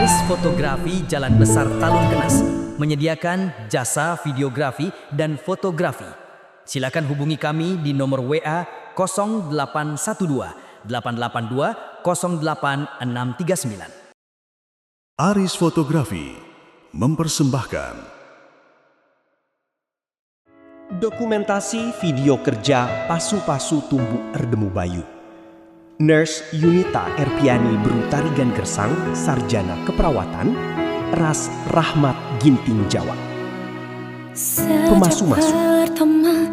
Aris Fotografi Jalan Besar Talun Kenas menyediakan jasa videografi dan fotografi. Silakan hubungi kami di nomor WA 0812 882 08639. Aris Fotografi mempersembahkan dokumentasi video kerja Pasu-Pasu Tumbuh Erdemu Bayu. Nurse Yunita Erpiani Berutarigan Gersang, Sarjana Keperawatan, Ras Rahmat Ginting Jawa. Pemasu-masu,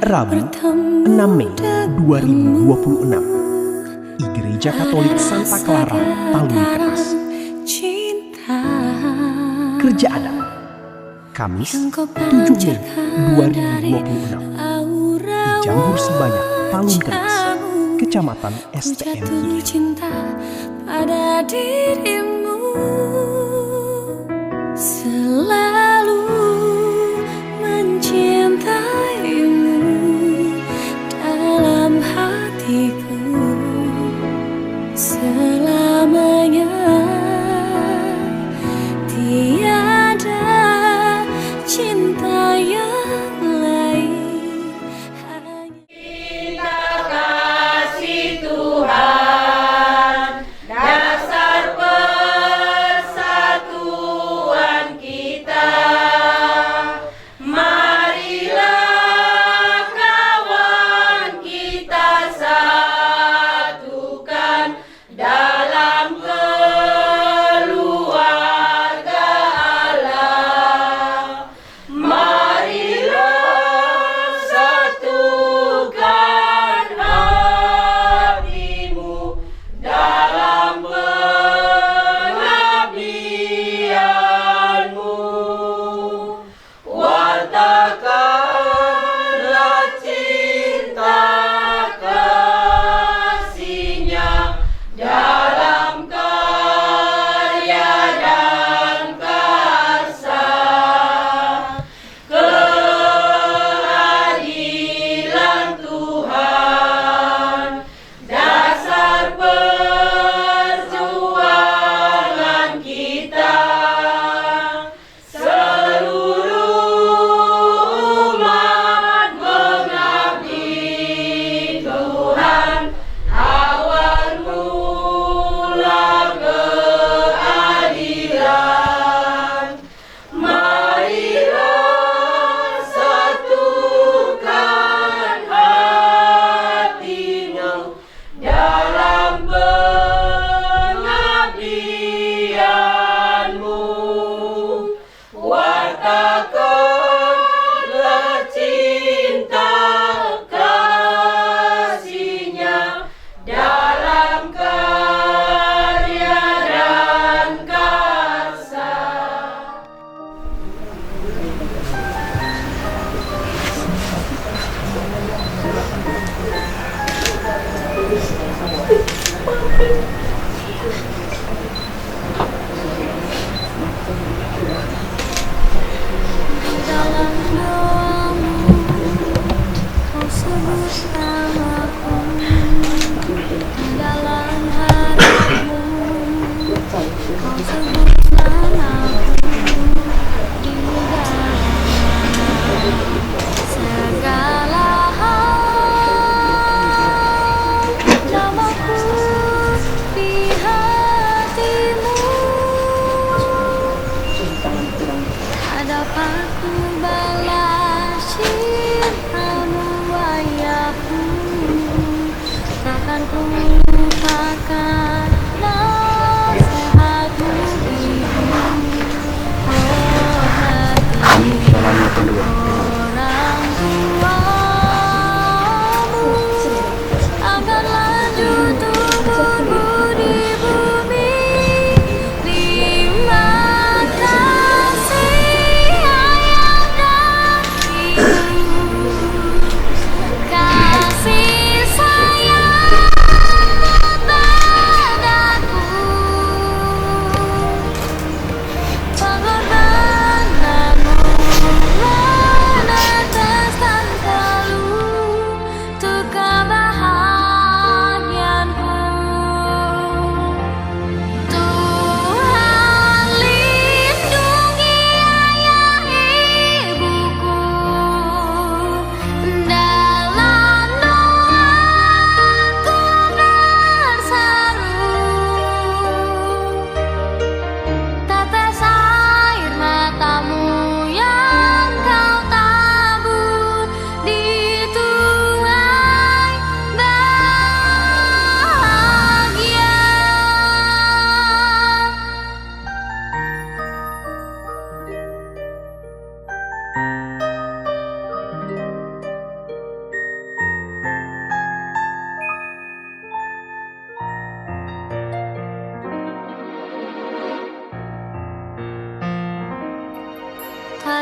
Rabu 6 Mei 2026, I Gereja Katolik Santa Clara, Talun Kenas. Kerja adat, Kamis 7 Mei 2026, di Jambur Sebanyak, Talun Kenas, Kecamatan STN. Cinta pada dirimu selalu mencintaimu dalam hatiku selamanya, tiada cinta yang lain. Dalam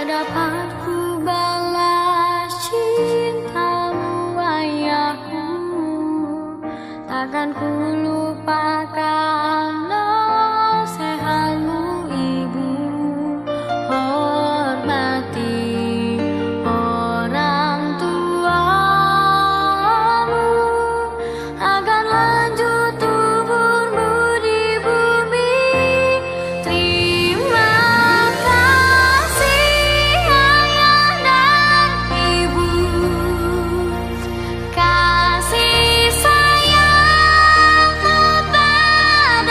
dapat ku balas cintamu ayahku, takkan ku lupakan nasihatmu ibu. Hormati orang tuamu agar lanjut tuburmu di bumi. Terima kasih ayah dan ibu, kasih sayangmu tak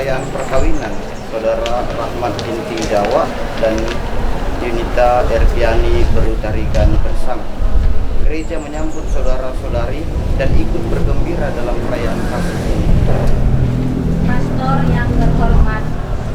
perayaan perkawinan Saudara Rahmat Ginting Jawa dan Yunita Erpiani Berutarigan bersama. Gereja menyambut saudara-saudari dan ikut bergembira dalam perayaan kasih ini. Pastor yang terhormat,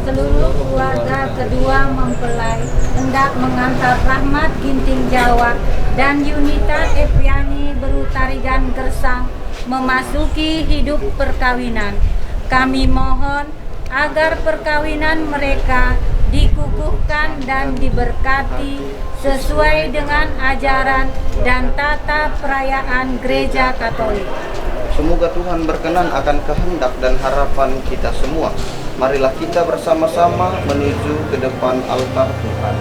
seluruh keluarga kedua mempelai hendak mengantar Rahmat Ginting Jawa dan Yunita Epriani Berutarigan Gersang memasuki hidup perkawinan. Kami mohon agar perkawinan mereka dikukuhkan dan diberkati sesuai dengan ajaran dan tata perayaan Gereja Katolik. Semoga Tuhan berkenan akan kehendak dan harapan kita semua. Marilah kita bersama-sama menuju ke depan altar Tuhan.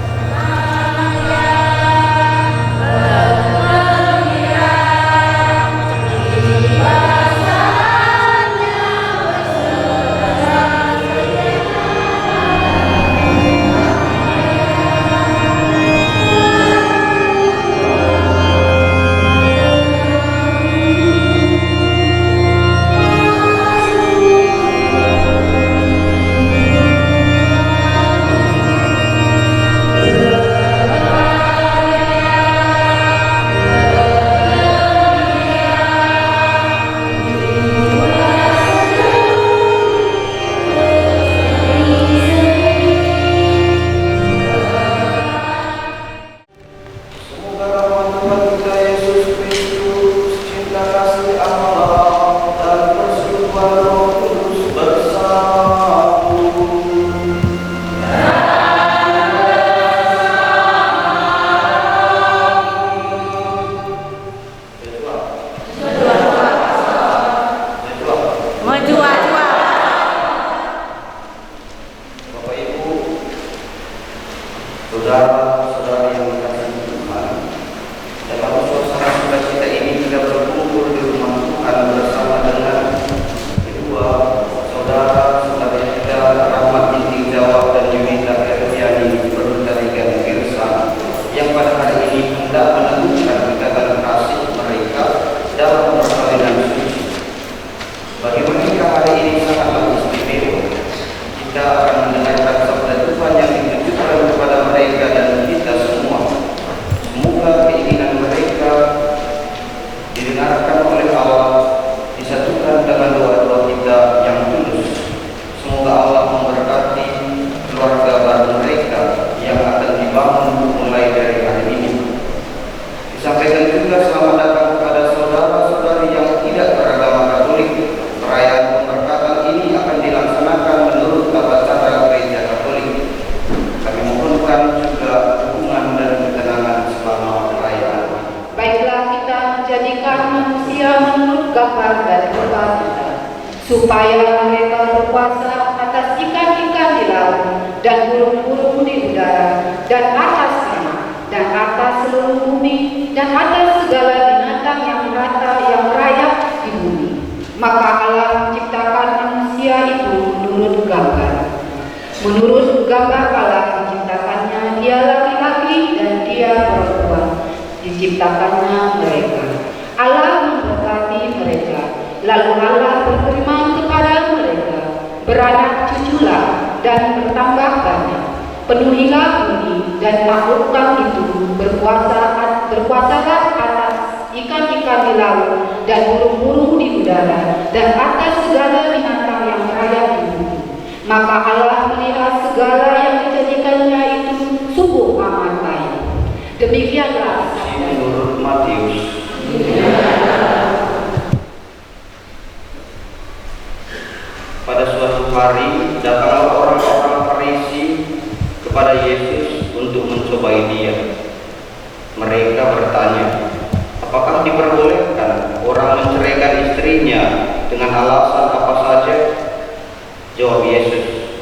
Saudara-saudara yang dikasihi Tuhan, dalam suasana sukacita ini kita berkumpul di rumah Tuhan bersama dengan kedua saudara-saudara kita Rahmat Ginting Jawa dan Yunita Erpiani Berutarigan Gersang yang pada hari ini hendak meneguhkan ikatan kasih mereka dalam perkawinan suci. Bagi mereka hari ini sangatlah istimewa. Kita akan mendengarkan sabda Tuhan yang ditujukan kepada mereka dan kita semua. Semoga keinginan mereka didengarkan oleh Allah, disatukan dengan doa-doa kita yang tulus. Semoga Allah memberkati keluarga baru mereka yang akan dibangun mulai dari hari ini. Disampaikan juga selamat datang kepada saudara-saudari yang tidak beragama Katolik. Perayaan pemberkatan ini akan dilaksanakan menurut tata cara Gereja Katolik. Kami mohonkan juga dukungan dan ketenangan selama perayaan. Baiklah kita menjadikan manusia menurut gambar dan rupa kita, supaya mereka berkuasa atas ikan-ikan di laut dan burung-burung di udara dan atas tanah dan atas seluruh bumi dan atas segala binatang yang merayap di bumi. Maka Allah menciptakan manusia itu menurut gambar. Menurut gambar Allah diciptakannya dia laki-laki dan dia perempuan. Diciptakannya mereka. Allah memberkati mereka. Lalu Allah berfirman kepada mereka, beranak cuculah dan bertambah banyak. Penuhilah bumi dan taklukkan itu, berkuasalah atas ikan-ikan di laut dan burung-burung di udara dan atas segala binatang yang merayap di bumi. Maka Allah melihat segala yang dijadikannya itu sungguh amat baik. Demikianlah sabda Menurut Matius. Pada suatu hari datanglah orang-orang Farisi kepada Yesus untuk mencobai dia. Mereka bertanya, apakah diperbolehkan orang menceraikan istrinya dengan alasan apa saja? Jawab Yesus,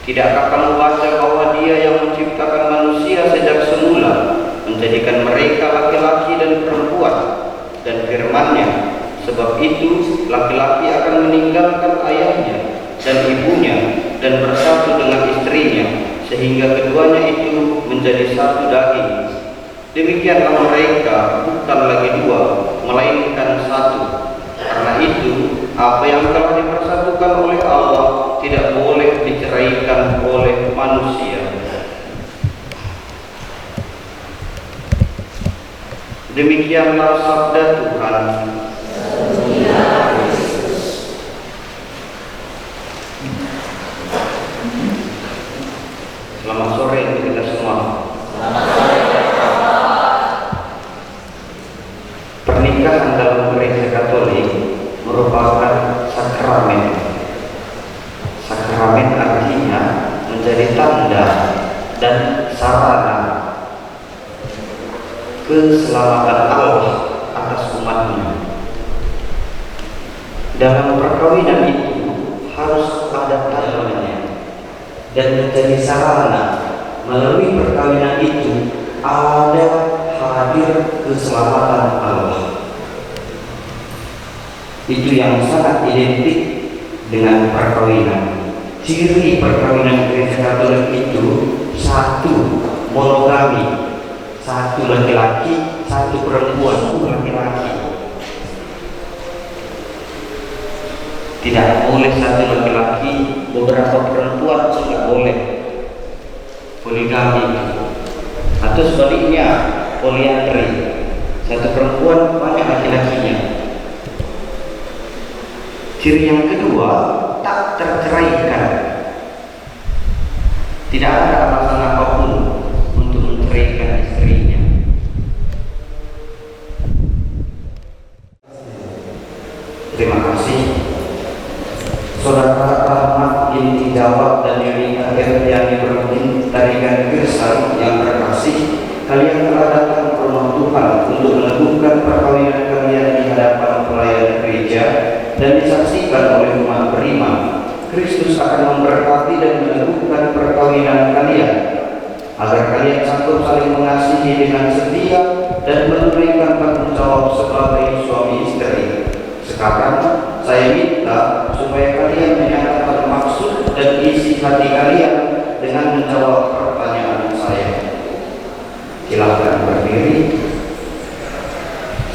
tidakkah kamu baca bahwa Dia yang menciptakan manusia sejak semula menjadikan mereka laki-laki dan perempuan, dan firman-Nya, sebab itu laki-laki akan meninggalkan ayahnya dan ibunya dan bersatu dengan istrinya, sehingga keduanya itu menjadi satu daging. Demikianlah mereka bukan lagi dua, melainkan satu. Karena itu, apa yang telah dipersatukan dipersatukan oleh Allah tidak boleh diceraikan oleh manusia. Demikianlah sabda Tuhan. Selamat sore untuk kita semua. Pernikahan dalam gereja Katolik merupakan sakramen. Sakramen artinya menjadi tanda dan sarana keselamatan Allah atas umatnya. Dalam perkawinan itu harus ada tandanya dan menjadi sarana melalui perkawinan itu ada hadir keselamatan Allah. Itu yang sangat identik dengan perkawinan. Ciri perkawinan gereja Katolik itu satu, monogami, satu laki-laki, satu perempuan, laki-laki. Tidak boleh satu laki-laki, beberapa perempuan, tidak boleh. Poligami atau sebaliknya poliandri, satu perempuan banyak laki-lakinya. Ciri yang kedua, tak terceraikan. Tidak ada alasan apapun untuk menceraikan istrinya. Terima kasih Saudara Rahmat binti Jawab dan Yunita Erdiani Berlin dari Gersang yang terkasih. Kalian telah datang ke rumah Tuhan untuk meneguhkan perkawinan kalian di hadapan pelayan gereja dan disaksikan oleh umat beriman. Kristus akan memberkati dan meneguhkan perkawinan kalian agar kalian sanggup saling mengasihi dengan setia dan menunaikan tanggung jawab sebagai suami istri. Sekarang saya minta supaya kalian menyatakan maksud dan isi hati kalian dengan menjawab pertanyaan saya. Silakan berdiri.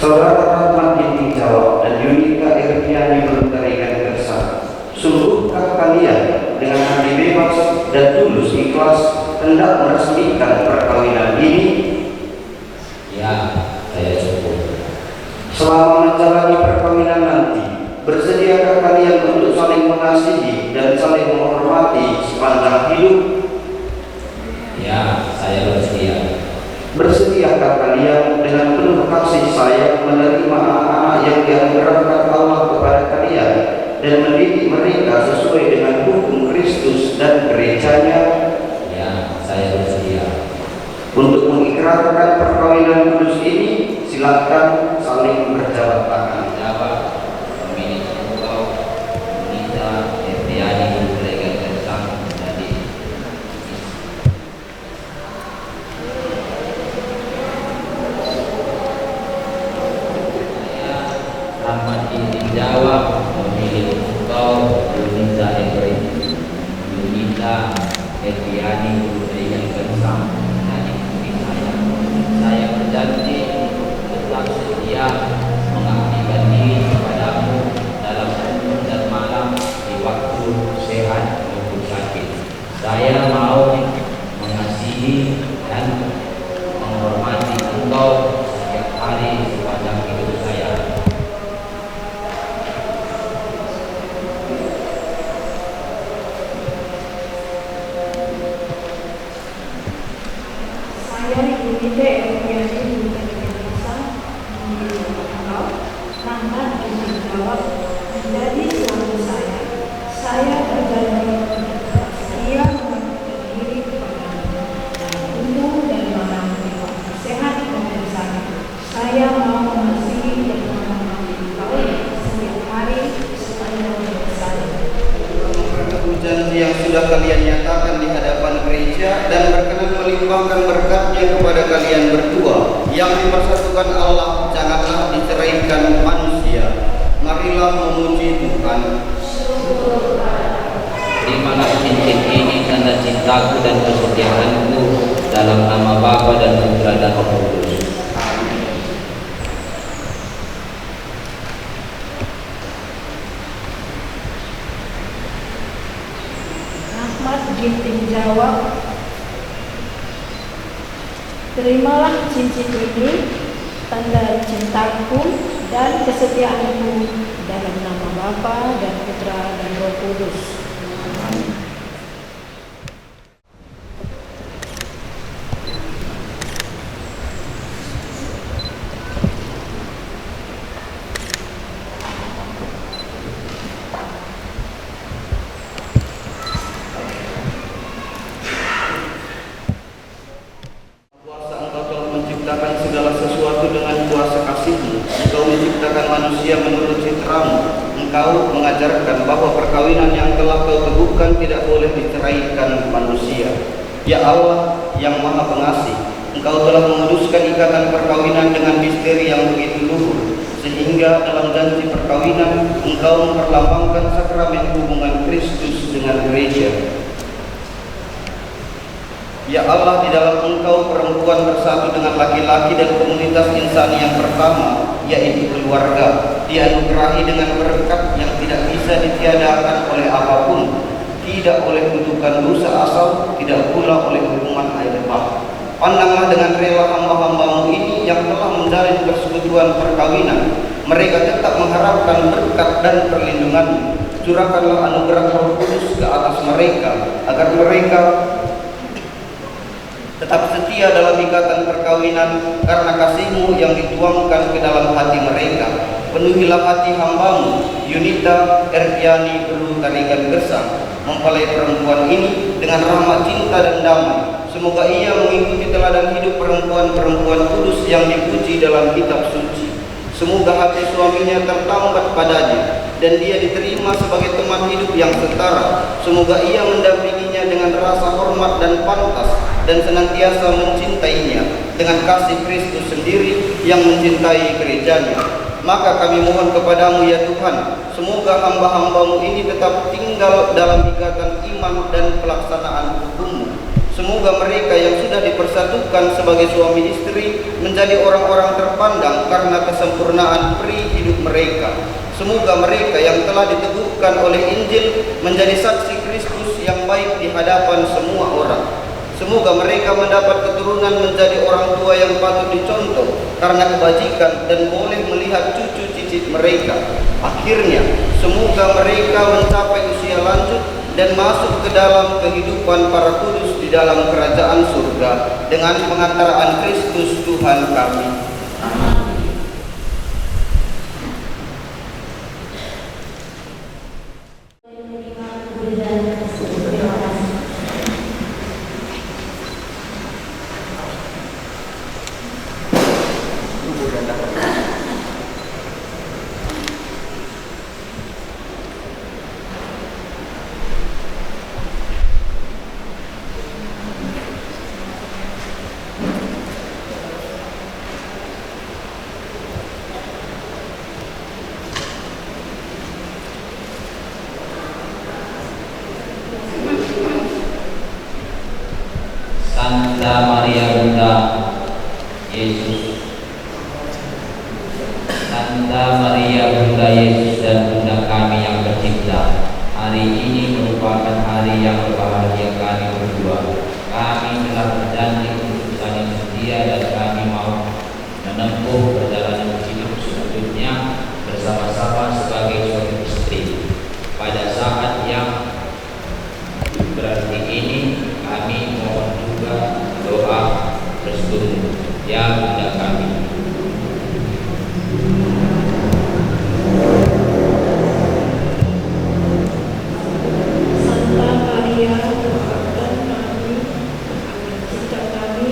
Saudara Rahmat binti Jawab dan Yunita Erdiani dari Gersang, sungguhkah kalian dengan hati bebas dan tulus ikhlas hendak meresmikan perkawinan ini? Ya, saya cukup. Selama menjalani perkawinan nanti, bersediakah kalian untuk saling mengasihi dan saling menghormati sepanjang hidup? Ya, saya bersedia. Bersediakah kalian dengan penuh kasih sayang menerima anak-anak yang dianugerahkan Allah kepada kalian dan mendidik mereka sesuai dengan hukum Kristus dan gerejanya? Ya, saya bersedia. Untuk mengikrarkan perkawinan kudus ini, silakan saling berjabat tangan. Jawab, pemilik engkau, Yunita Erdiani dari Gersang jadi Rahmat binti Jawab, pemilik engkau, Yunita Erdiani dari Gersang jadi istri saya. Saya berjanji tetap setia mengabdikan diri kepadamu dalam umur dan malam di waktu sehat maupun sakit. Saya mau mengasihi dan menghormati engkau setiap hari sepanjang hidup saya. Saya Yunita Erdiani dari Gersang Rahmat binti Jawab menjadi suami saya. Saya berjanji tetap setia mengabdikan diri kepadamu dalam umur dan malam di waktu sehat maupun sakit. Saya mau mengasihi dan menghormati engkau setiap hari sepanjang hidup saya. Janji yang sudah kalian nyatakan di hadapan gereja dan berkenan melimpahkan berkatnya kepada kalian berdua yang dipersatukan Allah, janganlah diceraikan manusia. Marilah memuji Tuhan. Terimalah cincin ini tanda cintaku dan kesetiaanku dalam nama Bapa dan Putra dan Roh Kudus. Terimalah cincin ini, tanda cintaku dan kesetiaanku dalam nama Bapa dan Putra dan Roh Kudus. Menciptakan segala sesuatu dengan kuasa kasih-Mu. Engkau menciptakan manusia menurut citramu. Engkau mengajarkan bahwa perkawinan yang telah Kau teguhkan tidak boleh diceraikan manusia. Ya Allah yang Maha Pengasih, Engkau telah menguduskan ikatan perkawinan dengan misteri yang begitu luhur, sehingga dalam janji perkawinan Engkau memperlambangkan sakramen hubungan Kristus dengan gereja. Ya Allah, di dalam Engkau perempuan bersatu dengan laki-laki dan komunitas insani yang pertama, yaitu keluarga, dianugerahi dengan berkat yang tidak bisa ditiadakan oleh apapun, tidak oleh kutukan dosa asal, tidak pula oleh hukuman air bah. Pandanglah dengan rela hamba-hamba-Mu ini yang telah menjalin persekutuan perkawinan. Mereka tetap mengharapkan berkat dan perlindungan-Mu. Curahkanlah anugerah Roh Kudus ke atas mereka, agar mereka tetap setia dalam ikatan perkawinan karena kasih-Mu yang dituangkan ke dalam hati mereka. Penuhilah hati hamba-Mu, Yunita Erdiani Belu Tarigan Gersang, mempelai perempuan ini dengan rahmat cinta dan damai. Semoga ia mengikuti teladan hidup perempuan-perempuan kudus yang dipuji dalam kitab suci. Semoga hati suaminya tertambat padanya dan dia diterima sebagai teman hidup yang setara. Semoga ia mendampinginya dengan rasa hormat dan pantas dan senantiasa mencintainya dengan kasih Kristus sendiri yang mencintai gerejanya. Maka kami mohon kepadamu ya Tuhan, semoga hamba-hamba-Mu ini tetap tinggal dalam ikatan iman dan pelaksanaan hukum-Mu. Semoga mereka yang sudah dipersatukan sebagai suami istri menjadi orang-orang terpandang karena kesempurnaan peri hidup mereka. Semoga mereka yang telah diteguhkan oleh Injil menjadi saksi Kristus yang baik di hadapan semua orang. Semoga mereka mendapat keturunan menjadi orang tua yang patut dicontoh karena kebajikan dan boleh melihat cucu cicit mereka. Akhirnya, semoga mereka mencapai usia lanjut dan masuk ke dalam kehidupan para kudus di dalam kerajaan surga dengan pengantaraan Kristus Tuhan kami. Santa Maria Bunda Yesus, Santa Maria Bunda Yesus dan Bunda kami yang tercipta, hari ini merupakan hari yang berbahagia kami berdua. Kami telah berjanji untuk saling setia dan kami mau menempuh perjalanan hidup selanjutnya bersama-sama sebagai suami istri. Pada saat yang berarti ini kami mohon juga doa restu ya Bunda kami. Santa Maria, doakan kami agar cinta kami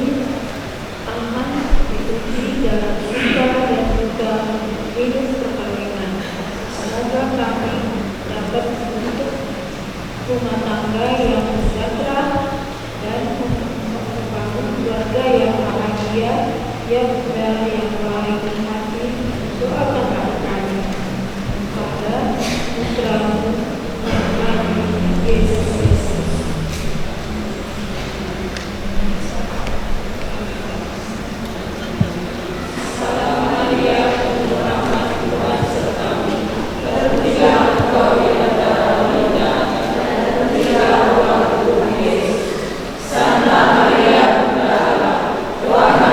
aman diuji dalam suka dan duka hidup perkawinan. Semoga kami dapat membentuk rumah tangga yang sejahtera dan membangun keluarga yang bahagia, yang berdaya, yang baik dan hati. Doakanlah kami kepada Putra-Mu yang kami, Yesus Kristus. Salam Maria, penuh rahmat, Tuhan sertamu. Terpujilah Engkau di antara wanita, dan terpujilah buah tubuh Yesus. Santa Maria, Bunda Allah, doakan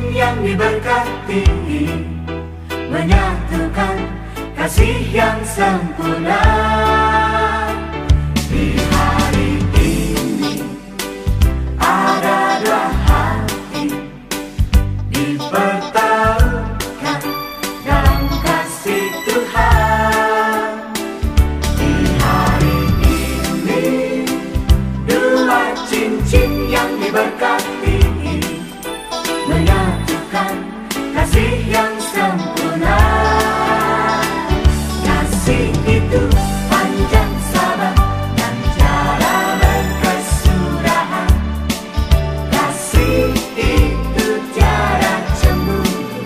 cincin yang diberkati, menyatukan kasih yang sempurna. Di hari ini ada dua hati dipertaruhkan dalam kasih Tuhan. Di hari ini dua cincin yang diberkati, menyatukan kasih yang sempurna. Kasih itu panjang sabar dan cara berkesudahan. Kasih itu tiada cemburu.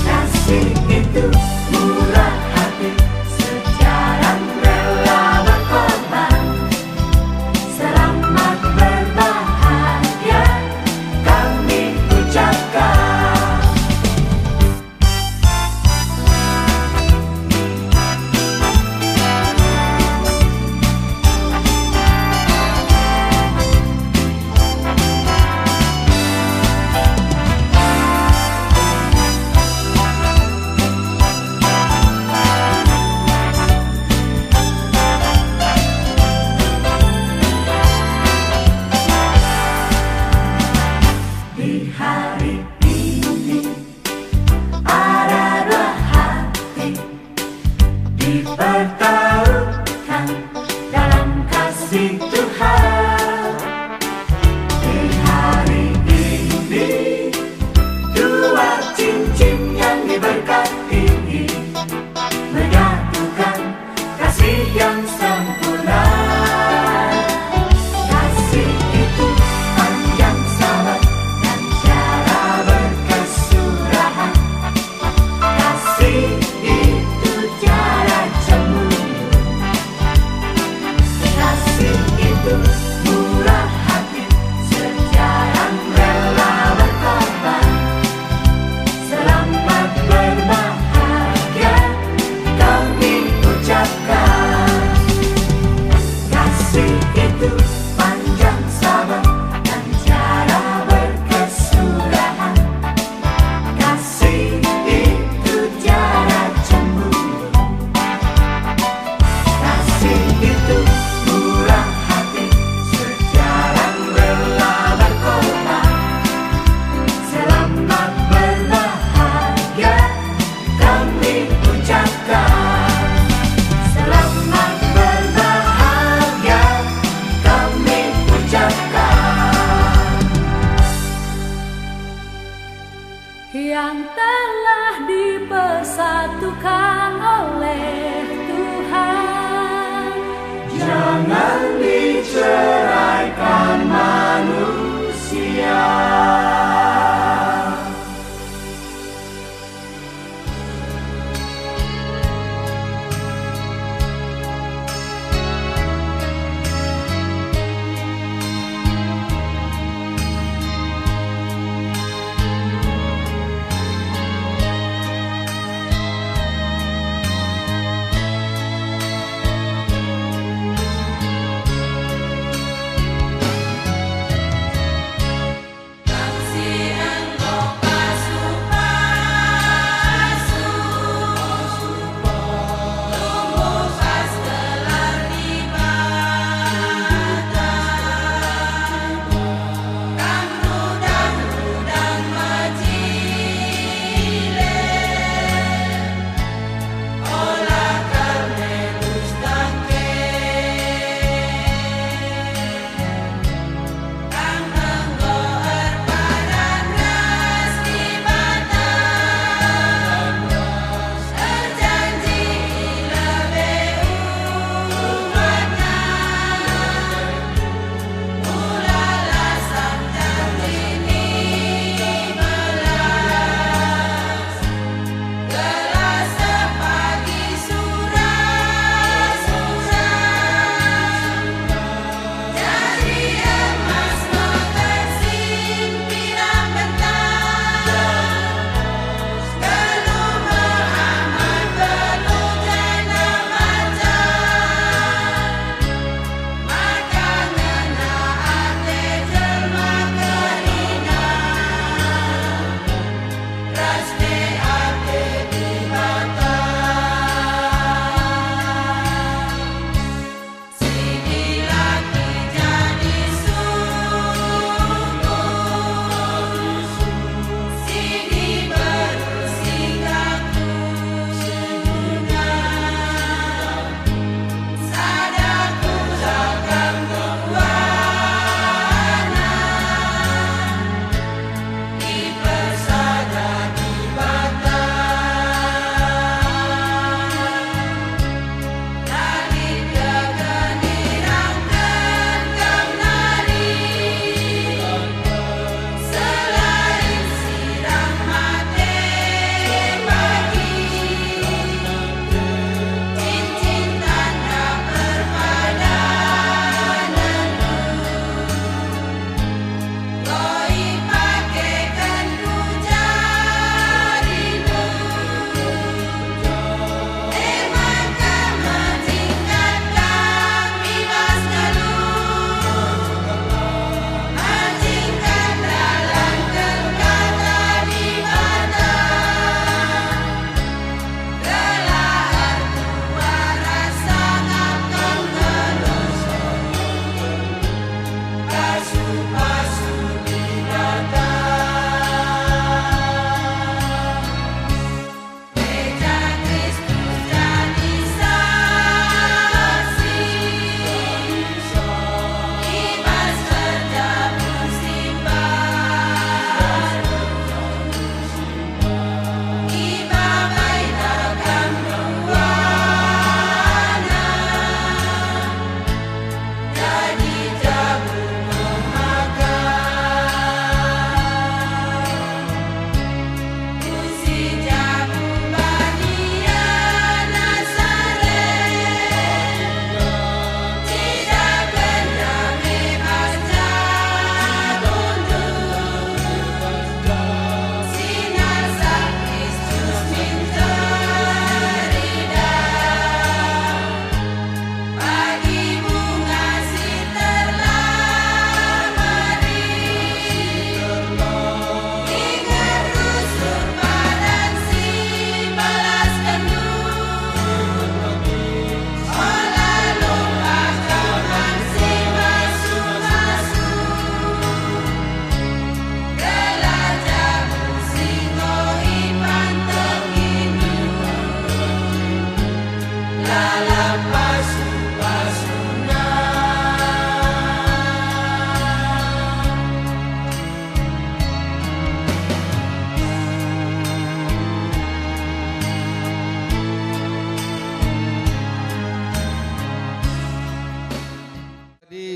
Kasih itu murah hati, sejarah rela berkorban. Selamat berbahagia kami ucapkan. Di hari ini ada dua hati dipertaruhkan dalam kasih Tuhan. Di hari ini dua cincin yang diberkati, menyatukan kasih yang sempurna. Kasih itu panjang sabar dan cara berkesudahan. Kasih itu tiada cemburu. Kasih itu murah hati, sejarah rela berkorban. Selamat berbahagia kami ucapkan. Kasih itu panjang sabar dan cara berkesudahan. Kasih itu tiada cemburu. Kasih itu murah hati, sejarah rela berkorban. Selamat berbahagia kami ucapkan. Selamat berbahagia kami ucapkan. yang telah dipersatukan oleh Tuhan. Jangan diceraikan manusia. Kasih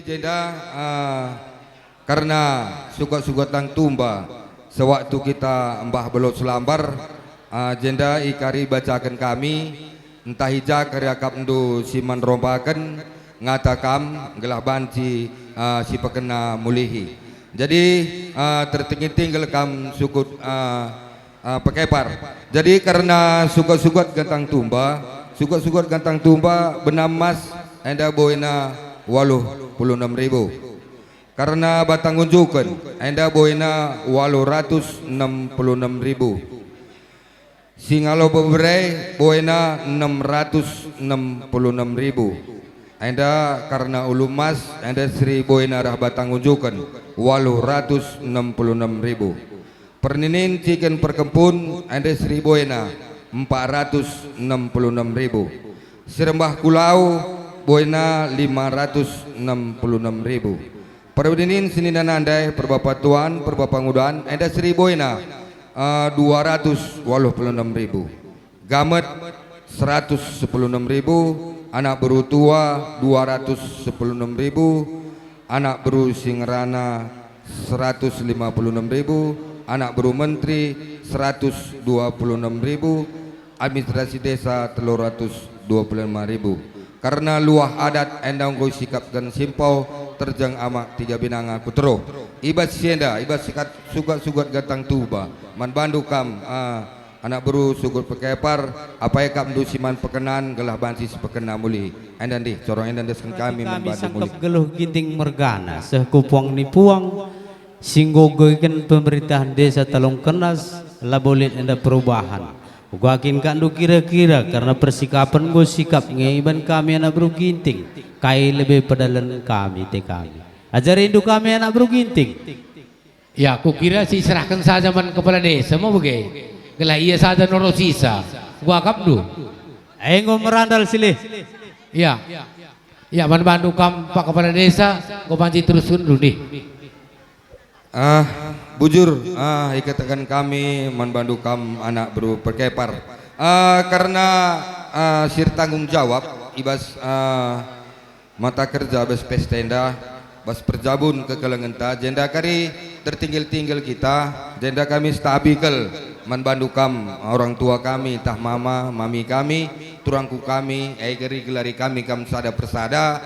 jenda karena suka-suka tang tumba sewaktu kita mbah belot selambar jenda ikari bacakan kami entah hija karya kapndu siman rombakan ngatakam gelah banci si pekena mulihi. Jadi tertinggal kam sukut pekepar. Jadi karena suka-suka gantang tumba benam mas anda boina 86.000. Karena batang unjukan anda boina 866.000. Singalo bebre boina 666.000. Anda karena ulum mas anda Sri boina rah batang unjukan 866.000. Perninin ciken perkempun anda Sri boina 466.000. Serembah kulau boina 566.000. Perudinin sini dan andai perbapatuan perbapangudan anda Sri boina 286.000. Gamet 116.000, anak beru tua 216.000, anak beru singrana 156.000, anak beru menteri 126.000, administrasi desa 325.000. Karena luah adat endang goi sikapkan simpau terjang amak 3 binanga kutero ibat sienda ibat sikat sugat gatang tuba man bandu kam anak beru sugut pekepar apa ya kam du siman pekenan gelah bansi sepekena muli endan di corong endan desken kami man bandu muli geluh ginting mergana sekupuang nipuang singgogoikan pemerintahan desa Talung Kenas labolit enda perubahan. Gua akin kandu kira-kira karena persikapan gue sikap ngeiban kami anak bro ginting kai lebih pedalan kami te kami ajar induk kami anak bro ginting ya aku kira sih serahkan saja man kepala desa mau begitu gelah iya saja noro sisa gua kapdu enggo merandal silih ya man bantu kam pak kepala desa gua panci terus dulu nih bujur ikatakan kami manbandu kam anak bro perkepar karena sir tanggung jawab ibas mata kerja bas pestenda bas perjabun ke kelengenta jenda kari tertinggal kita jenda kami stabikel manbandu kam orang tua kami tah mama mami kami turangku kami kari gelari kami kam sada persada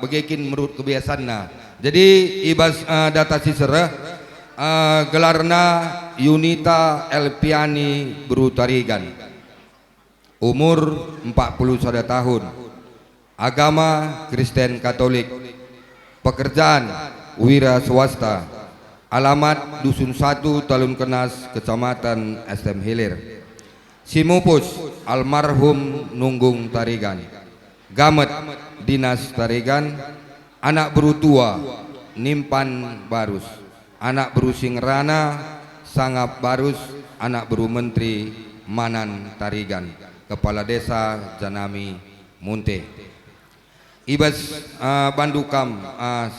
begikin menurut kebiasaanna. Jadi ibas data sisera gelarna Yunita Elpiani Brutarigan, umur 41 tahun, agama Kristen Katolik, pekerjaan wira swasta, alamat Dusun 1 Talun Kenas Kecamatan SM Hilir, Simupus almarhum Nunggung Tarigan, gamet Dinas Tarigan, anak berutua Nimpan Barus, anak beru Singrana Sangap Barus, anak beru Menteri Manan Tarigan, Kepala Desa Janami Munte. Ibas bandukam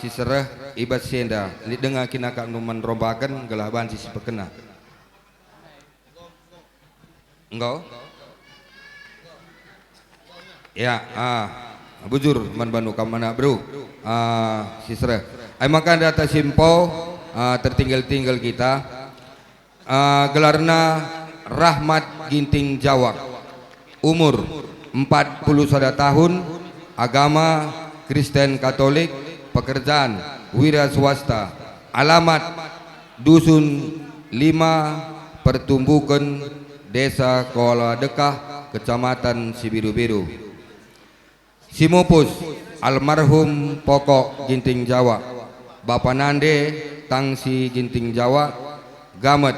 sisereh ibas sienda dengar kinakak numan rombakan gelah ban sisi pekena. Engkau? Ya, bujur man bandukam mana bro? Sisra ay makan data simpo tertinggal kita gelarna Rahmat Ginting Jawak, umur 41 tahun, agama Kristen Katolik, pekerjaan wira swasta, alamat Dusun 5 Pertumbukan Desa Kuala Dekah Kecamatan Sibiru-biru. Simupus almarhum Pokok Ginting Jawa, Bapak Nande Tangsi Ginting Jawa, gamet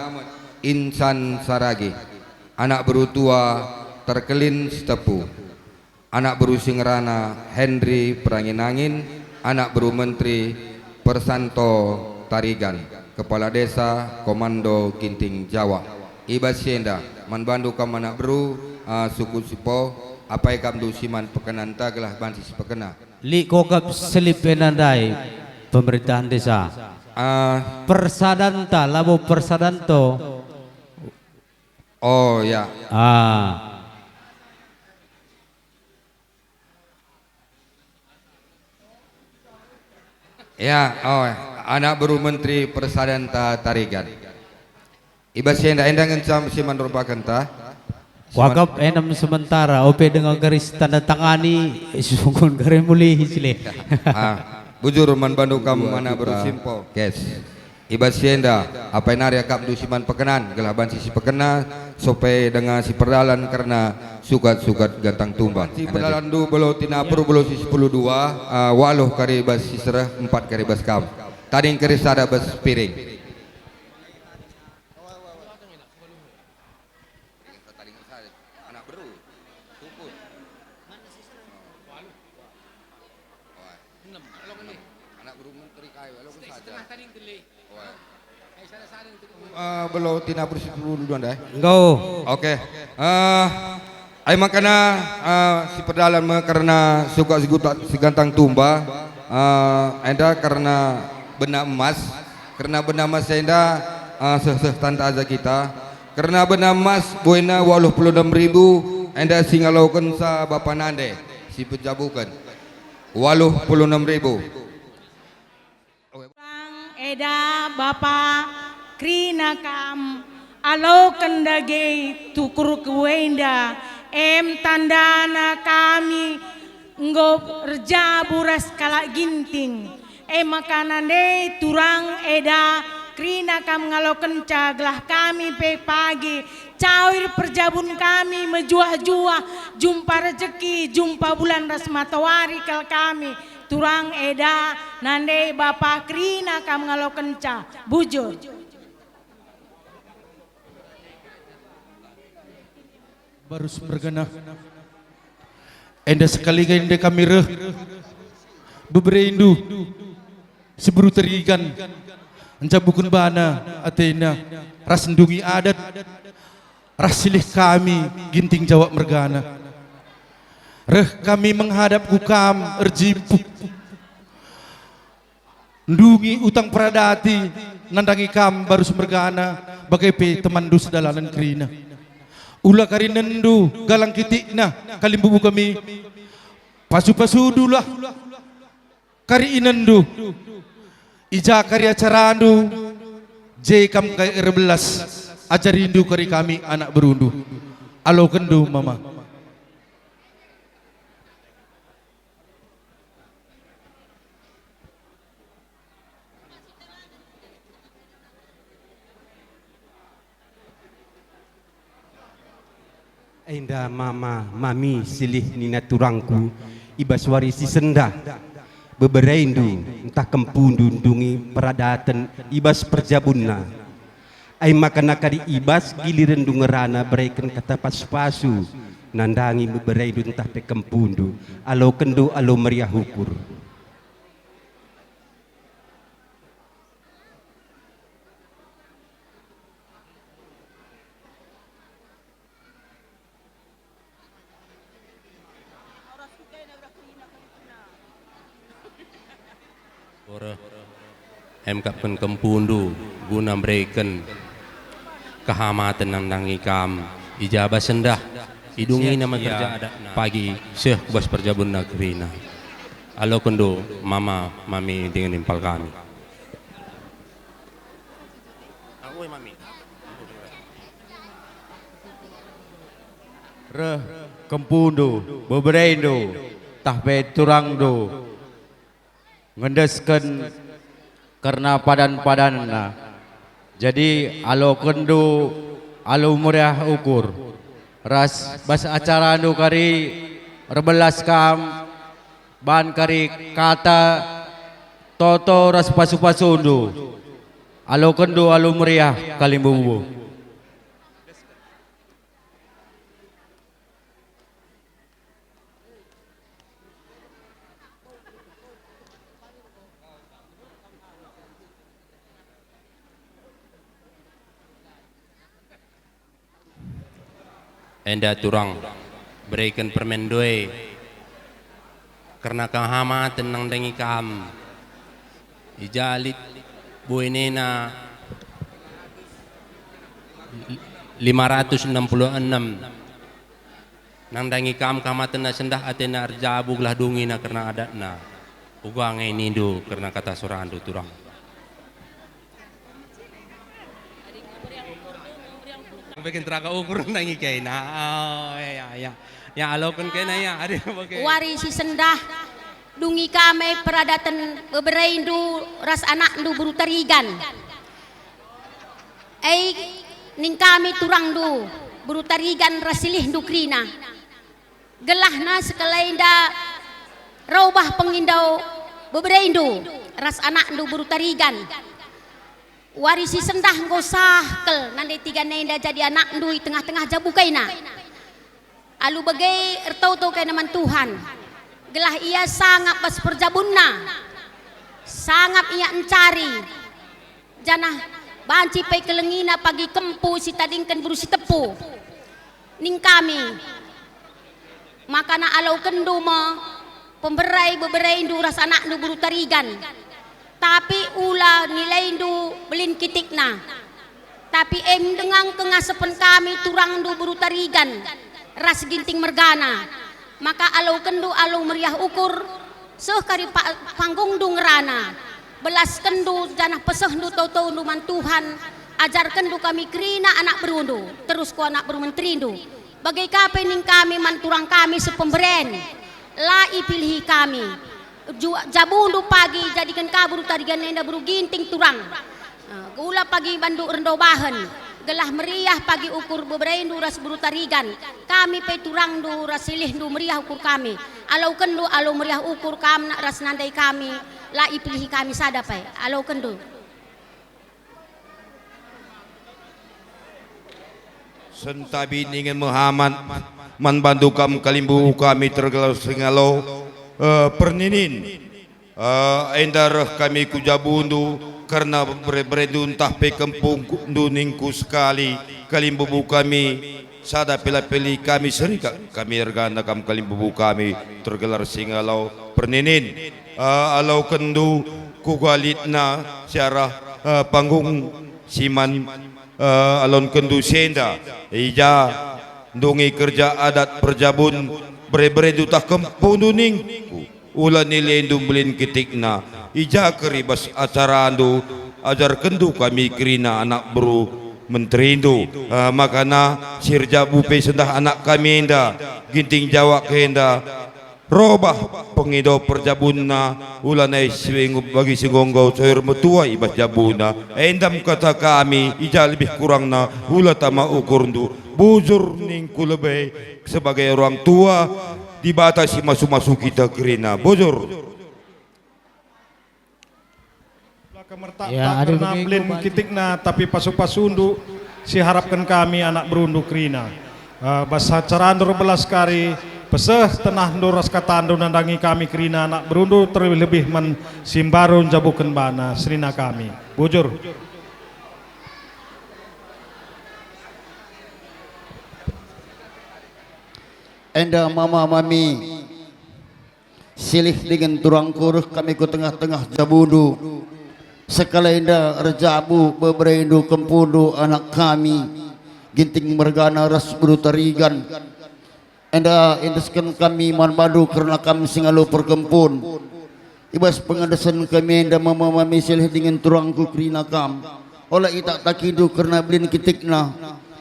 Insan Saragi, anak berutua Terkelin Stepu, anak beru Singrana Henry Peranginangin, anak beru Menteri Persanto Tarigan, Kepala Desa Komando Ginting Jawa. Ibas sienda man bandu kam anak beru suku sipo apa ikam du siman pekenanta gelah bansi pekena li kokap selip penandai pemerintahan desa persadanta labo persadanto oh ya Ya, anak baru Menteri Persadian Tarigan. Iba sienda endang encam siman merupakan ta. Wakaf enam sementara OP dengan garis tanda tangani sungguh garis mulih sile. Bujur man bandu kam mana baru simpo. Yes. Iba sienda apa yang area kap du siman pekenan gelaban sisi pekena sope dengan si perdalan karena sugat-sugat gantang tumbang. Si perdalan du belo tina puru belo si 10 2 waluh kari bas sisrah 4 kari bas kam. Tading kari sada bas piring. Belo tina puru 10 duluan dah. Go. Oke. Ai makana si perdalan karena suka si gantang tumba enda karena benda emas enda seh tanda aja kita karena benda emas buena 86.000 enda singalaukeun sa Bapa Nande si pejabukan 86.000 Eda Bapa Krina kam alo kendage tukur kuenda tandana kami ngop reja buras kala ginting makanan de turang eda Krina kam ngalo kencaglah kami pe pagi cawir perjabun kami mejuah-juah jumpa rezeki jumpa bulan rasmatawari kal kami turang eda nande Bapak Krina kam ngalo kenca bujur. Baru bergana enda sekali enda kami bebereindu seburu terigan encabukun bana atena rasendungi adat rasilih kami ginting Jawa mergana kami menghadap kukam erjimpu ndungi utang pradati nandangi kam baru mergana bagai pe teman dus dalanan Krina ulah kari nendu galang kitikna kalimbubu kami pasu-pasu dulah kari inendu ija kari acarandu je kam kai 11 ajarindu kari kami anak berundu alo kendu mama Enda mama mami silih nina turangku ibas warisi senda bebereindu entah kempundu ndungi peradatan ibas perjabunna ai makana kadi ibas giliran dungerana beraikan kata pas-pasu nandangi bebereindu entah pe kempundu alo kendu alo meriah hukur. Emkapkan kempundu guna berikan kehamatan nandangi kam ijabah sendah idungi nama kerja pagi syekh bas perjabun Krina alo kendo mama mami dengan impal kami kempundu beberendo tahpe turangdo ngendesken karena padan-padanna jadi alo kendu alo meriah ukur ras bas acara anu kari rebelas kam ban kari kata toto ras pasu-pasundu alo kendu alo meriah kalimbubu. Enda turang berikan permen doe karena kehamatan nang dengi kam ijalit buenena 566 nang dengi kam kamatena sendah atena arjabu glah dungina karena adatna Uga nindu karena kata surah andu turang. Bikin teraga ukur nangi kayak ya alokan kayak ya ada bagai. Warisi sendah dungi kami peradatan bebereindu ras anak ndu buru tarigan. Ning kami turang du buru tarigan rasilih ndu krina. Gelahna sekalainda raubah pengindau bebereindu ras anak ndu buru tarigan. Warisi sendah ngosah kel nande tiga nenda jadi anak ndu tengah-tengah jabu kaina. Alu bagai ertau-tau kaina man Tuhan. Gelah ia sangat pas perjabunna. Sangat ia encari. Janah banci pai kelengina pagi kempu si tadingkan buru si tepu. Ning kami makana alau kendu ma pemberai beberai ndu ras anak ndu buru tarigan. Tapi ula nilai ndu belin kitikna. Tapi dengang kengasepen kami turang ndu buru tarigan ras ginting mergana. Maka alau kendu alau meriah ukur seh kari panggung ndu ngerana. Belas kendu janah peseh ndu tau-tau ndu man Tuhan. Ajar kendu kami krina anak berundu. Terus ku anak bermenteri ndu. Bagai kape ning kami man turang kami sepemberen. La ipilhi kami. Jabundu pagi jadikan kabur tarigan nenda buru ginting turang. Gula pagi bandu rendo bahan. Gelah meriah pagi ukur beberapa ndu ras buru tarigan. Kami pe turang ndu ras silih ndu meriah ukur kami. Alau kendu alau meriah ukur kami ras nandai kami. La ipilih kami sada pe. Alau kendu. Sentabi ingin Muhammad man bantu kam kalimbu kami tergelar singalo perninin endar kami kujabundu karena bereduntah pe kempung duningku sekali kalimbu kami sada pila-pili kami seri kami ergana kam kalimbu kami tergelar singalo perninin alau kendu kugalitna searah panggung siman alon kendu senda ija dungi kerja adat perjabun bre-bre dutah kempung duning ulah nilai indum belin kitikna ija keribas acara andu ajar kendu kami krina anak bru menteri indu makana sirja bupe sendah anak kami enda ginting Jawa kenda robah pengido perjabunna ulanai swing bagi singonggau soir metua ibas jabuna endam kata kami ija lebih kurangna ulah tama ukur ndu bujur ningku lebih sebagai orang tua dibatasi masuk-masuk kita kerina bujur ya, karena belin kitikna tapi pasu-pasundu si harapkan kami anak berundu kerina basa carandur belas kari peseh tenah ndoras katandu nandangi kami kerina anak berundu terlebih men simbarun jabukan bana serina kami bujur enda mama mami silih dengan turang kuruh kami ku tengah-tengah jabudu sekala enda rejabu bebereindu kempudu anak kami ginting mergana ras buru tarigan enda indeskan kami man badu karena kami singalo perkempun ibas pengadesan kami enda mama mami silih dengan turangku krina kam olah itak takidu karena belin kitikna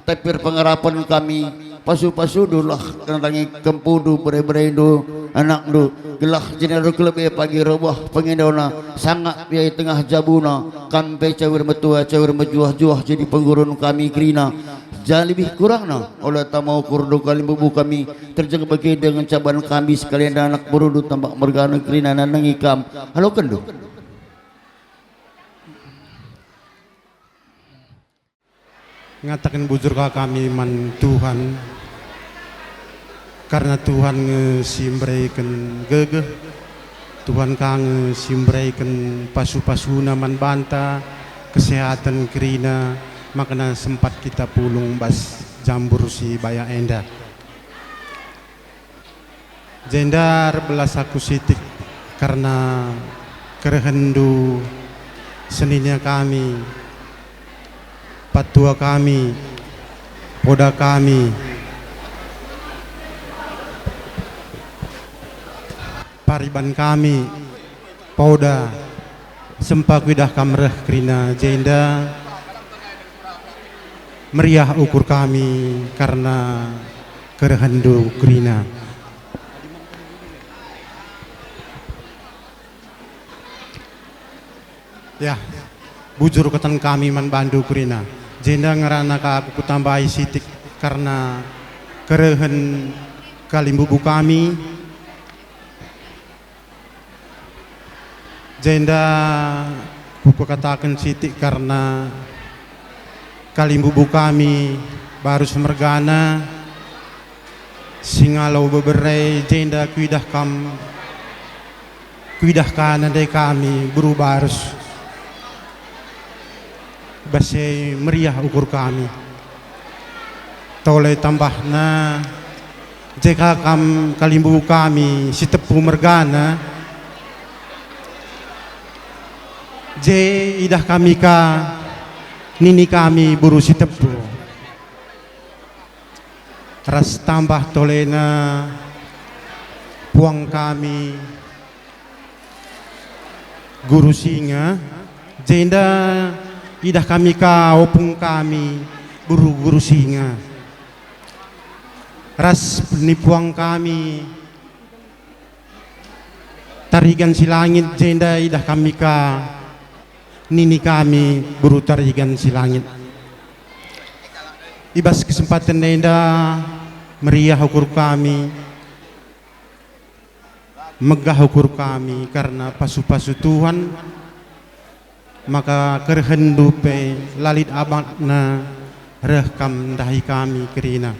tapi pengarapan kami pasu-pasu dulah kenangi kempudu bre-breindu anak du gelah jeneru kelebih pagi robah pengindona sangat biaya tengah jabuna kampe cawir metua cawir mejuah-juah jadi penggurun kami krina jangan lebih kurang na oleh tamau kurdo kali bubu kami terjaga bagi dengan caban kami sekalian dan anak berudu tambak mergana krina nanangi kam halo kendu ngatakan bujur kami man Tuhan karena Tuhan ngesimbreikan gegeh Tuhan kang ngesimbreikan pasu-pasuna man banta kesehatan kerina makna sempat kita pulung bas jambur si baya enda jendar belas aku sitik karena kerehendu seninya kami patua kami, poda kami, pariban kami, Pauda sempak widah kamreh krina jenda meriah ukur kami karena kerehendu krina. Ya, bujur ketan kami man bandu krina. Jenda ngerana ka aku tambahi sitik karena kerehen kalimbubu kami. Jenda buku katakan sitik karena kalimbubu kami baru semergana singalau beberai jenda kuidah kanan dari kami berubah harus basi meriah ukur kami toleh tambahna jika kalimbubu kami si tepu mergana je idah kami ka nini kami buru si tepu ras tambah tolena puang kami guru singa jenda idah kami ka opung kami buru guru singa ras penipuang kami tarigan si langit jenda idah kami ka nini kami buru tarigan si langit ibas kesempatan nenda meriah ukur kami megah ukur kami karena pasu-pasu Tuhan maka kerhendupe lalit abadna rekam dahi kami kerina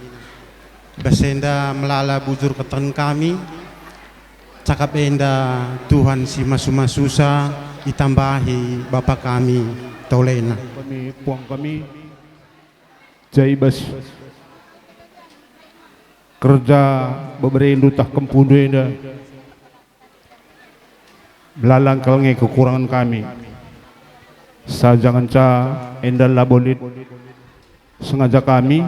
basenda melala bujur ketan kami cakap enda Tuhan si masu-masusa ditambahi Bapak kami tolena kami puang kami jaibas kerja beberapa tah kempundu enda belalang kalnge kekurangan kami sajangan ca endal labolit sengaja kami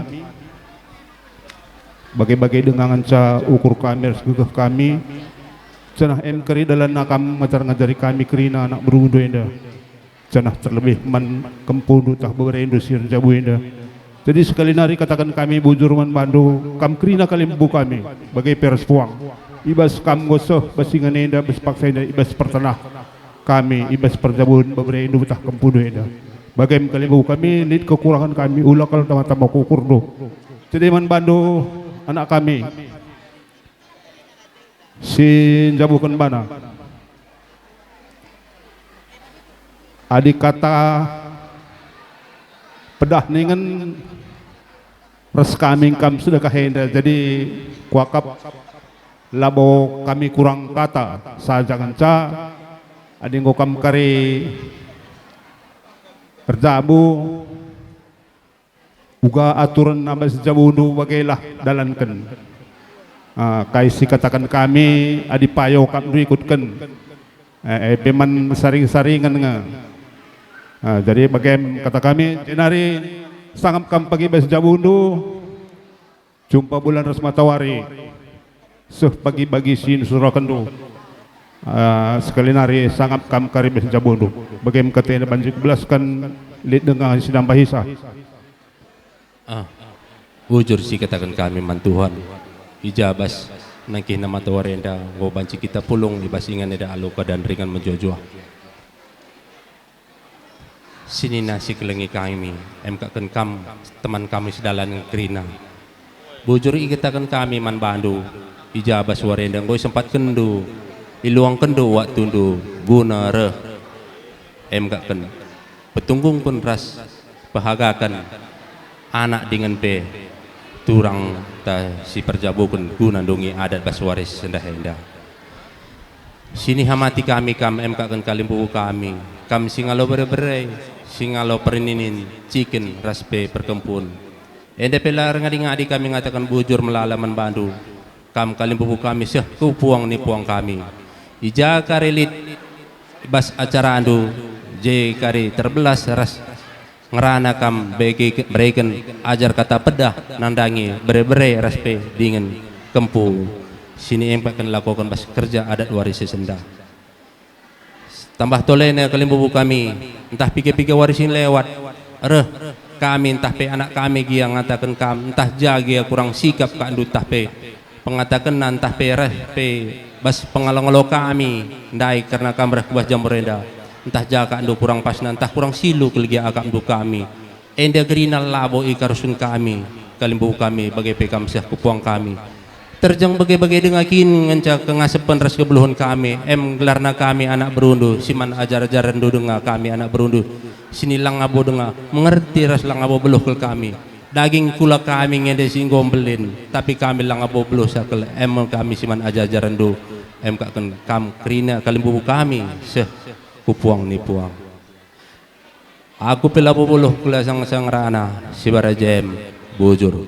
bagai-bagai dengangan ca ukur kami segegah kami cenah keri dalam nakam ngajar-ngajari kami kerina anak berundu enda cenah terlebih man kempundu tah beberendo sir jabu enda jadi sekali nari katakan kami bujur man bandu kam kerina kalimbu kami bagai pers puang ibas kam gosoh basingan enda bespaksa enda ibas pertenah kami ibas perjabun beberendo tah kempundu enda bagai kalimbu kami nit kekurangan kami ulah kalau tambah kukur do jadi man bandu anak kami si jabukan bana adik kata pedah ningan res kami kam sudah kahenda jadi kuakap labo kami kurang kata sajangan ca adik ngokam kari berjabu uga aturan nama sejabundu bagailah dalankan kaisi katakan kami adi payo kami ikutkan peman saring-saringan nga jadi bagaimana kata kami jenari sangap kam pagi bes jabundu jumpa bulan resmatawari seh pagi-bagi sin surakandu sekali nari sangap kam kari bes jabundu bagaimana katanya banjik belaskan lid dengan sidang bahisa wujur si katakan kami mantuhan ijabas nangkih nama tawarenda ngobanci kita pulung ibasingan ada aluka dan ringan menjojoh sini nasi kelengi kami emkakan kam teman kami sedalan kerina bujur ikatakan kami man bandu ijabas warenda ngoi sempat kendu iluang kendu wak tundu guna reh emkakan petunggung pun ras bahagakan anak dengan pe turang ta si perjabukan gunandungi adat baswaris sendah hendah sini hamati kami kam emkakan kalimbu kami kam singalo bere-bere singalo perininin cikin raspe perkempun ende pelar ngadi-ngadi kami ngatakan bujur melalaman bandu kam kalimbu kami seh kupuang ni puang kami ija karelit bas acara andu je kari terbelas ras ngerana kam bagi berikan ajar kata pedah nandangi bere-bere raspe dingin kempu sini empat kan lakukan bas kerja adat waris senda tambah tolene kalimbubu kami entah pikir-pikir warisin lewat kami entah pe anak kami gia ngatakan kam entah jaga kurang sikap kandu entah pe pengatakan entah pe bas pengalong-along kami ndai karena kami berkubah jamurenda entah jaga kandu kurang pasna entah kurang silu kelgia akam du kami enda gerina labo ikarusun kami kalimbubu kami bagai pe kamsah kupuang kami terjang bagai-bagai dengakin ngancak kengasepan ras kebeluhan kami gelarna kami anak berundu siman ajar-ajaran do denga kami anak berundu sini lang abo denga mengerti ras lang abo beluh ke kami daging kula kami ngende singgomblin tapi kami lang abo beluh sakel kami siman ajar-ajaran do kaken kam krina kalimbubu kami seh kupuang ni puang aku pelabu beluh kula sang rana si barajem bujur